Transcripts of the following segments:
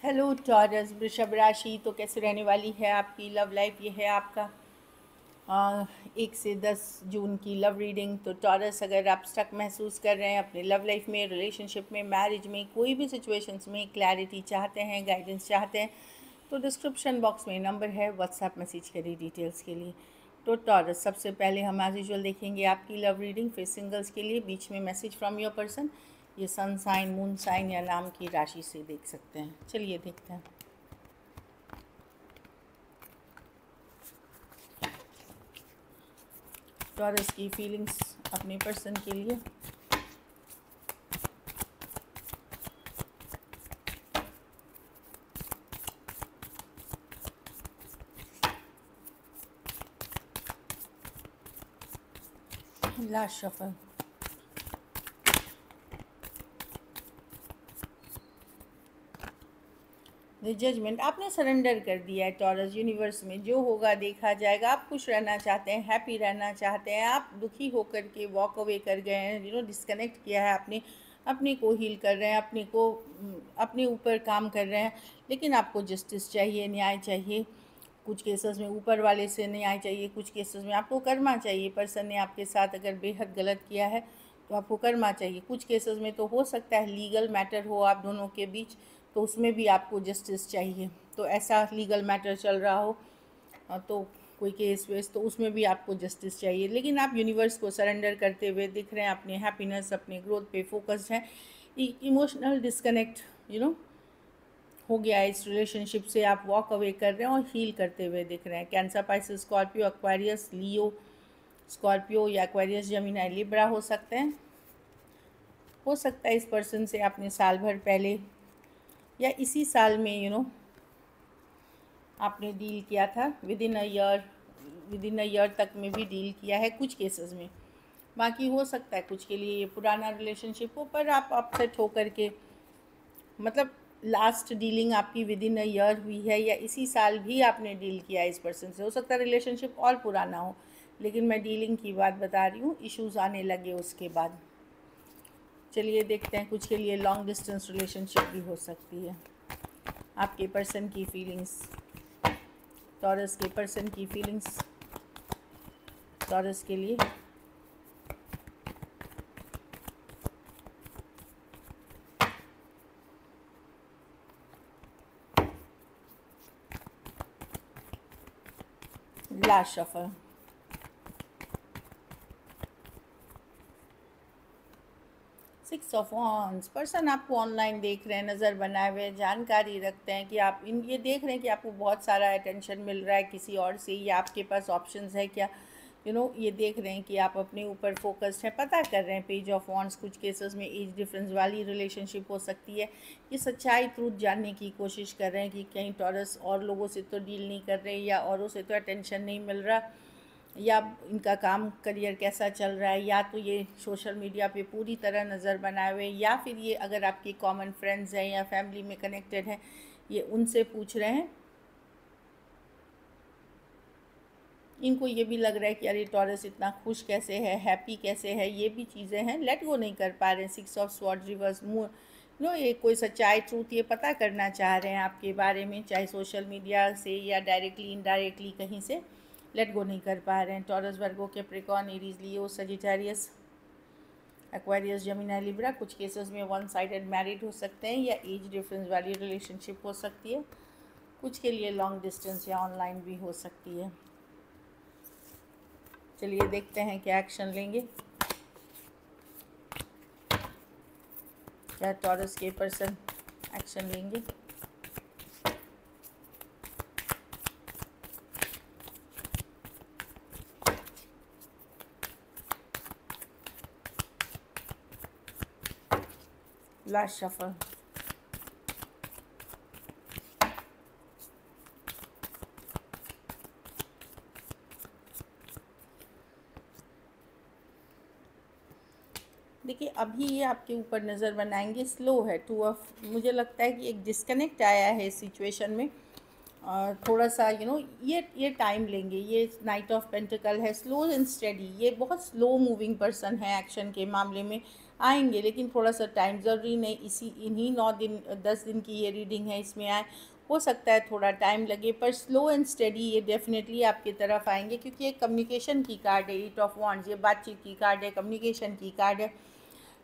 Hello taurus वृषभ राशि। तो कैसे रहने वाली है आपकी लव लाइफ? ये है आपका 1 से 10 जून की लव रीडिंग। तो टॉरस, अगर आप स्टक महसूस कर रहे हैं अपने लव लाइफ में, रिलेशनशिप में, मैरिज में, कोई भी सिचुएशंस में क्लैरिटी चाहते हैं, गाइडेंस चाहते हैं, तो डिस्क्रिप्शन बॉक्स में नंबर है, व्हाट्सएप मैसेज करिए डिटेल्स के लिए। तो टॉरस, सबसे पहले हम एज यूजुअल देखेंगे आपकी लव रीडिंग। फिर सिंगल्स के लिए बीच में मैसेज फ्रॉम योर पर्सन, ये सन साइन, मून साइन या नाम की राशि से देख सकते हैं। चलिए देखते हैं। टॉरस की फीलिंग्स अपने पर्सन के लिए। Last shuffle. The judgement. आपने सरेंडर कर दिया है टॉरस, यूनिवर्स में जो होगा देखा जाएगा। आप खुश रहना चाहते हैं, हैप्पी रहना चाहते हैं। आप दुखी होकर के वॉक अवे कर गए हैं, डिस्कनेक्ट किया है आपने, अपने को हील कर रहे हैं, अपने ऊपर काम कर रहे हैं। लेकिन आपको जस्टिस चाहिए, न्याय चाहिए। कुछ केसेस में ऊपर वाले से न्याय चाहिए, कुछ केसेस में आपको कर्मा चाहिए। पर्सन ने आपके साथ अगर बेहद गलत किया है तो आपको कर्मा चाहिए। कुछ केसेस में तो हो सकता है लीगल मैटर हो आप दोनों के बीच, तो उसमें भी आपको जस्टिस चाहिए। तो ऐसा लीगल मैटर चल रहा हो तो कोई केस वेस, तो उसमें भी आपको जस्टिस चाहिए। लेकिन आप यूनिवर्स को सरेंडर करते हुए दिख रहे हैं, अपने हैप्पीनेस, अपने ग्रोथ पे फोकस्ड हैं। इमोशनल डिस्कनेक्ट हो गया है इस रिलेशनशिप से, आप वॉक अवे कर रहे हैं और हील करते हुए दिख रहे हैं। कैंसर, पाइसेस, स्कॉर्पियो, एक्वेरियस, लियो, स्कॉर्पियो या एक्वेरियस, जेमिनी, लिब्रा हो सकते हैं। हो सकता है इस पर्सन से आपने साल भर पहले या इसी साल में आपने डील किया था। विद इन अ ईयर तक में भी डील किया है कुछ केसेस में। बाकी हो सकता है कुछ के लिए ये पुराना रिलेशनशिप हो, पर आप अपसेट होकर के, मतलब लास्ट डीलिंग आपकी विद इन अ ईयर हुई है या इसी साल भी आपने डील किया है इस पर्सन से। हो सकता है रिलेशनशिप और पुराना हो, लेकिन मैं डीलिंग की बात बता रही हूँ, इश्यूज़ आने लगे उसके बाद। चलिए देखते हैं, कुछ के लिए लॉन्ग डिस्टेंस रिलेशनशिप भी हो सकती है। आपके पर्सन की फीलिंग्स, टॉरस के पर्सन की फीलिंग्स टॉरस के लिए। Last shuffle. Six of wands. Person आपको ऑनलाइन देख रहे हैं, नज़र बनाए हुए, जानकारी रखते हैं कि आप ये देख रहे हैं कि आपको बहुत सारा अटेंशन मिल रहा है किसी और से, या आपके पास ऑप्शंस है क्या, ये देख रहे हैं कि आप अपने ऊपर फोकस्ड हैं, पता कर रहे हैं। पेज ऑफ वॉन्ड्स, कुछ केसेस में एज डिफरेंस वाली रिलेशनशिप हो सकती है। ये सच्चाई, ट्रूथ जानने की कोशिश कर रहे हैं कि कहीं टॉरस और लोगों से तो डील नहीं कर रहे, या औरों से तो अटेंशन नहीं मिल रहा, या इनका काम करियर कैसा चल रहा है, या तो ये सोशल मीडिया पे पूरी तरह नज़र बनाए हुए, या फिर ये अगर आपके कॉमन फ्रेंड्स हैं या फैमिली में कनेक्टेड हैं, ये उनसे पूछ रहे हैं। इनको ये भी लग रहा है कि अरे टॉरस इतना खुश कैसे है, हैप्पी कैसे है, ये भी चीज़ें हैं। लेट गो नहीं कर पा रहे हैं। सिक्स ऑफ स्वॉर्ड रिवर्स, ये कोई सच्चाई, ट्रूथ ये पता करना चाह रहे हैं आपके बारे में, चाहे सोशल मीडिया से या डायरेक्टली इनडायरेक्टली कहीं से। लेट गो नहीं कर पा रहे हैं। टॉरस, वर्गो, Capricorn, Aries, Leo, Sagittarius, Aquarius, Gemini, Libra. कुछ केसेस में वन साइडेड मैरिड हो सकते हैं या एज डिफरेंस वाली रिलेशनशिप हो सकती है। कुछ के लिए लॉन्ग डिस्टेंस या ऑनलाइन भी हो सकती है। चलिए देखते हैं क्या एक्शन लेंगे। क्या टॉरस के पर्सन एक्शन लेंगे? Last shuffle. देखिए, अभी ये आपके ऊपर नज़र बनाएंगे, स्लो है। टू ऑफ, मुझे लगता है कि एक डिस्कनेक्ट आया है इस सिचुएशन में। थोड़ा सा ये टाइम लेंगे। ये नाइट ऑफ पेंटिकल है, स्लो एंड स्टेडी। ये बहुत स्लो मूविंग पर्सन है एक्शन के मामले में। आएंगे, लेकिन थोड़ा सा टाइम, ज़रूरी नहीं इन्हीं 9 दिन 10 दिन की ये रीडिंग है इसमें आए, हो सकता है थोड़ा टाइम लगे, पर स्लो एंड स्टेडी ये डेफिनेटली आपकी तरफ आएंगे, क्योंकि ये कम्युनिकेशन की कार्ड है, 8 ऑफ वॉन्ड्स, ये बातचीत की कार्ड है, कम्युनिकेशन की कार्ड है।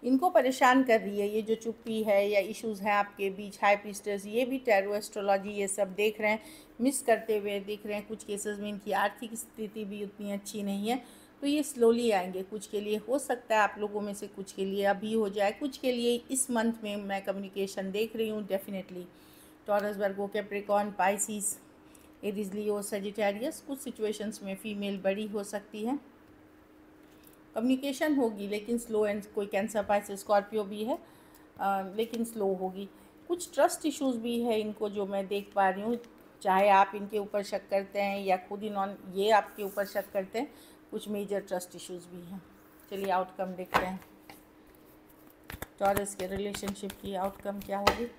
इनको परेशान कर रही है ये जो चुप्पी है या इश्यूज़ हैं आपके बीच, हाई प्रीस्टेस, ये भी टैरो एस्ट्रोलॉजी ये सब देख रहे हैं, मिस करते हुए दिख रहे हैं। कुछ केसेस में इनकी आर्थिक स्थिति भी उतनी अच्छी नहीं है, तो ये स्लोली आएंगे। कुछ के लिए हो सकता है, आप लोगों में से कुछ के लिए अभी हो जाए, कुछ के लिए इस मंथ में मैं कम्युनिकेशन देख रही हूँ डेफिनेटली। टॉरस, वर्गो, Capricorn, Pisces, Aries, Leo, Sagittarius, कुछ सिचुएशंस में फीमेल बड़ी हो सकती है, कम्युनिकेशन होगी लेकिन स्लो एंड, कोई कैंसर, पाइसिस, स्कॉर्पियो भी है लेकिन स्लो होगी। कुछ ट्रस्ट इश्यूज़ भी है इनको जो मैं देख पा रही हूँ, चाहे आप इनके ऊपर शक करते हैं या खुद ये आपके ऊपर शक करते हैं, कुछ मेजर ट्रस्ट इश्यूज़ भी हैं। चलिए आउटकम देखते हैं, टॉरस के रिलेशनशिप की आउटकम क्या होगी।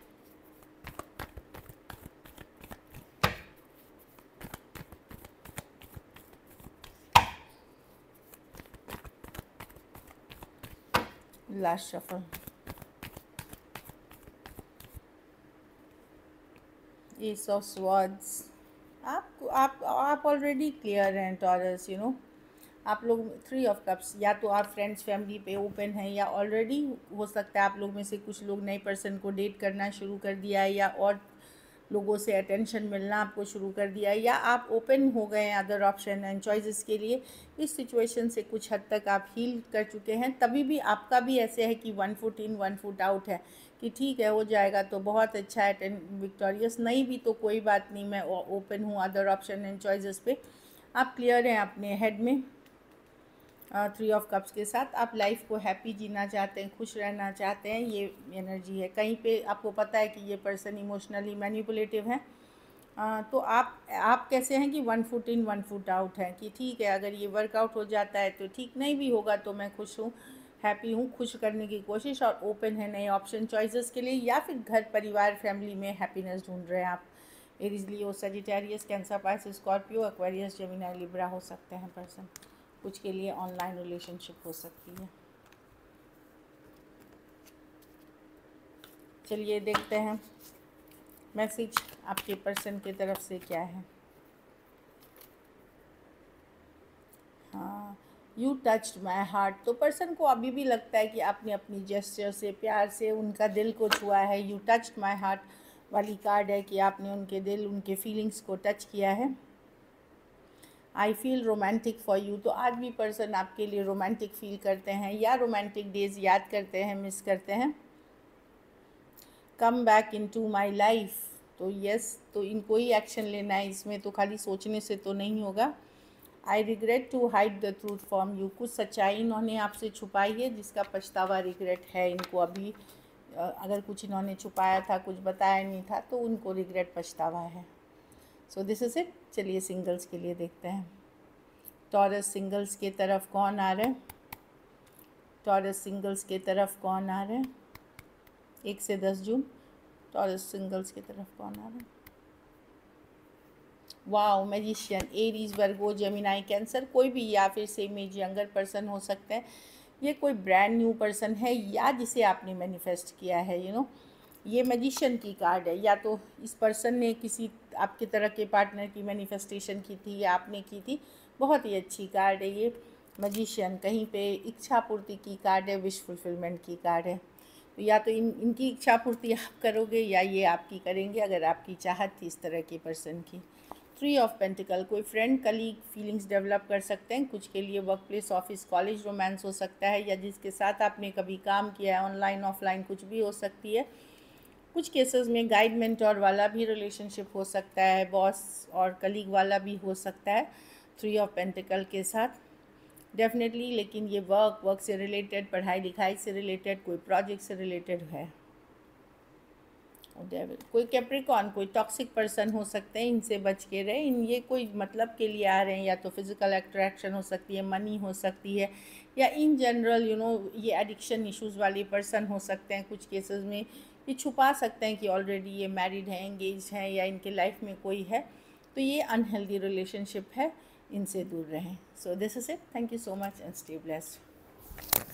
Last shuffle, S of swords. आप ऑलरेडी क्लियर हैं टॉरस, आप लोग 3 ऑफ कप्स, या तो आप फ्रेंड्स फैमिली पे ओपन हैं, या ऑलरेडी हो सकता है आप लोग में से कुछ लोग नए पर्सन को डेट करना शुरू कर दिया है, या और लोगों से अटेंशन मिलना आपको शुरू कर दिया है, या आप ओपन हो गए हैं अदर ऑप्शन एंड चॉइसेस के लिए। इस सिचुएशन से कुछ हद तक आप हील कर चुके हैं। तभी भी आपका भी ऐसे है कि 1 फुट इन 1 फुट आउट है, कि ठीक है हो जाएगा तो बहुत अच्छा है, विक्टोरियस नहीं भी तो कोई बात नहीं, मैं ओपन हूँ अदर ऑप्शन एंड चॉइसेस पे। आप क्लियर हैं अपने हेड में 3 ऑफ कप्स के साथ। आप लाइफ को हैप्पी जीना चाहते हैं, खुश रहना चाहते हैं, ये एनर्जी है। कहीं पे आपको पता है कि ये पर्सन इमोशनली मैनिपुलेटिव है, तो आप कैसे हैं कि 1 फुट इन 1 फुट आउट है, कि ठीक है अगर ये वर्कआउट हो जाता है तो ठीक, नहीं भी होगा तो मैं खुश हूँ, हैप्पी हूँ, खुश करने की कोशिश, और ओपन है नए ऑप्शन चॉइसेस के लिए, या फिर घर परिवार फैमिली में हैप्पीनेस ढूंढ रहे हैं आप। Aries, Leo, Sagittarius, Cancer, Pisces, Scorpio, Aquarius, Gemini, Libra हो सकते हैं पर्सन। कुछ के लिए ऑनलाइन रिलेशनशिप हो सकती है। चलिए देखते हैं मैसेज आपके पर्सन की तरफ से क्या है। हाँ, यू टच्ड माई हार्ट, तो पर्सन को अभी भी लगता है कि आपने अपनी जेस्चर से, प्यार से उनका दिल को छुआ है। यू टच्ड माई हार्ट वाली कार्ड है कि आपने उनके दिल, उनके फीलिंग्स को टच किया है। I feel romantic for you, तो आज भी पर्सन आपके लिए रोमांटिक फील करते हैं, या रोमांटिक डेज याद करते हैं, मिस करते हैं। Come back into my life, तो यस, तो इनको ही एक्शन लेना है इसमें, तो खाली सोचने से तो नहीं होगा। I regret to hide the truth from you, कुछ सच्चाई इन्होंने आपसे छुपाई है जिसका पछतावा, रिग्रेट है इनको अभी। अगर कुछ इन्होंने छुपाया था, कुछ बताया नहीं था, तो उनको रिग्रेट, पछतावा है। So this is it. चलिए सिंगल्स के लिए देखते हैं, टॉरस सिंगल्स के तरफ कौन आ रहा है, टॉरस सिंगल्स के तरफ कौन आ रहा है, 1 से 10 जून, टॉरस सिंगल्स की तरफ कौन आ रहा है। वाओ, मैजिशियन, एरीज, वर्गो, जेमिनी, कैंसर, कोई भी, या फिर सेम एज यंगर पर्सन हो सकते हैं। ये कोई ब्रांड न्यू पर्सन है, या जिसे आपने मैनिफेस्ट किया है, ये मैजिशियन की कार्ड है। या तो इस पर्सन ने किसी आपकी तरह के पार्टनर की मैनिफेस्टेशन की थी, या आपने की थी। बहुत ही अच्छी कार्ड है ये मैजिशियन, कहीं पे इच्छा पूर्ति की कार्ड है, विश फुलफिलमेंट की कार्ड है। तो या तो इनकी इच्छा पूर्ति आप करोगे, या ये आपकी करेंगे, अगर आपकी चाहत थी इस तरह के पर्सन की। 3 ऑफ पेंटिकल, कोई फ्रेंड कलीग फीलिंग्स डेवलप कर सकते हैं। कुछ के लिए work place, office, college romance हो सकता है, या जिसके साथ आपने कभी काम किया है, ऑनलाइन ऑफलाइन कुछ भी हो सकती है। कुछ केसेस में गाइड मेंटोर वाला भी रिलेशनशिप हो सकता है, बॉस और कलीग वाला भी हो सकता है 3 ऑफ पेंटिकल के साथ डेफिनेटली। लेकिन ये वर्क से रिलेटेड, पढ़ाई लिखाई से रिलेटेड, कोई प्रोजेक्ट से रिलेटेड है। कोई कैप्रिकॉर्न, कोई टॉक्सिक पर्सन हो सकते हैं, इनसे बच के रहे। ये कोई मतलब के लिए आ रहे हैं, या तो फिज़िकल अट्रैक्शन हो सकती है, मनी हो सकती है, या इन जनरल ये एडिक्शन इश्यूज़ वाले पर्सन हो सकते हैं। कुछ केसेस में ये छुपा सकते हैं कि ऑलरेडी ये मैरिड हैं, एंगेज हैं, या इनके लाइफ में कोई है, तो ये अनहेल्दी रिलेशनशिप है, इनसे दूर रहें। So this is it, thank you so much and stay blessed.